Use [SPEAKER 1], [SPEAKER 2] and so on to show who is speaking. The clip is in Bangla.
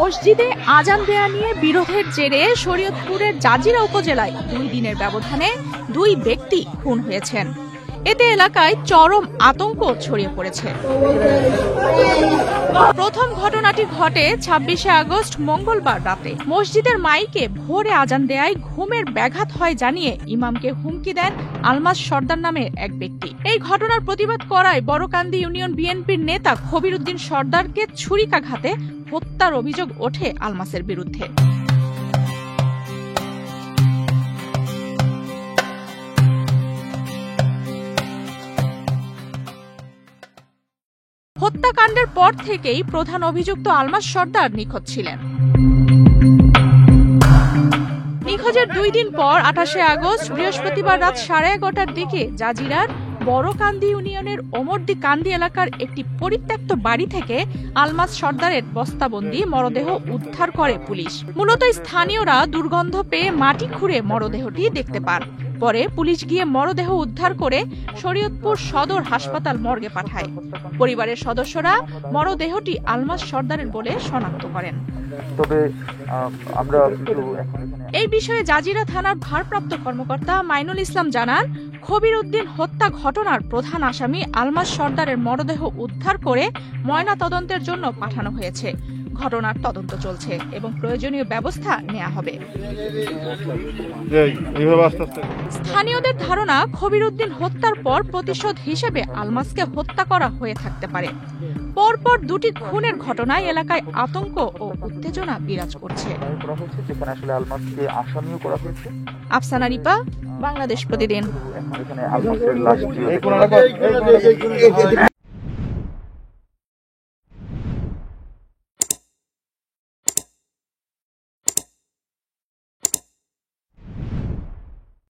[SPEAKER 1] মসজিদে আজান দেয়া নিয়ে বিরোধের জেরে শরীয়তপুরের জাজিরা উপজেলায় 2 দিনের ব্যবধানে 2 ব্যক্তি খুন হয়েছেন। এতে এলাকায় চরম আতঙ্ক ছড়িয়ে পড়েছে। প্রথম ঘটনাটি ঘটে 26শে আগস্ট মঙ্গলবার রাতে। মসজিদের মাইকে ভোরে আজান দেয়ায় ঘুমের ব্যাঘাত হয় জানিয়ে ইমামকে হুমকি দেন আলমাস সর্দার নামের এক ব্যক্তি। এই ঘটনার প্রতিবাদ করায় বড়কান্দি ইউনিয়ন বিএনপির নেতা খবির উদ্দিন সর্দারকে ছুরিকাঘাতে হত্যার অভিযোগ ওঠে আলমাসের বিরুদ্ধে। হত্যাকাণ্ডের পর থেকেই প্রধান অভিযুক্ত আলমাস সর্দার নিখোঁজ ছিলেন। নিখোঁজের 2 দিন পর 28শে আগস্ট বৃহস্পতিবার রাত 11:30টার দিকে জাজিরার বড়কান্দি ইউনিয়নের ওমরদি কান্দি এলাকার একটি পরিত্যক্ত বাড়ি থেকে আলমাস সর্দারের বস্তাবন্দি মরদেহ উদ্ধার করে পুলিশ। মূলত স্থানীয়রা দুর্গন্ধ পেয়ে মাটি খুঁড়ে মরদেহটি দেখতে পান। পরে পুলিশ গিয়ে মরদেহ উদ্ধার করে শরীয়তপুর সদর হাসপাতাল মর্গে পাঠায়। পরিবারের সদস্যরা মরদেহটি আলমাস সর্দারের বলে শনাক্ত করেন। এই বিষয়ে জাজিরা থানার ভারপ্রাপ্ত কর্মকর্তা মাইনুল ইসলাম জানান, খবির উদ্দিন হত্যা ঘটনার প্রধান আসামি আলমাস সর্দারের মরদেহ উদ্ধার করে ময়না তদন্তের জন্য পাঠানো হয়েছে। ঘটনার তদন্ত চলছে এবং প্রয়োজনীয় ব্যবস্থা নেওয়া হবে। স্থানীয়দের ধারণা, খবির উদ্দিন হত্যার পর প্রতিশোধ হিসেবে আলমাসকে হত্যা করা হয়ে থাকতে পারে। পরপর 2টি খুনের ঘটনায় এলাকায় আতঙ্ক ও উত্তেজনা বিরাজ করছে। আফসানা রিপা, বাংলাদেশ প্রতিদিন।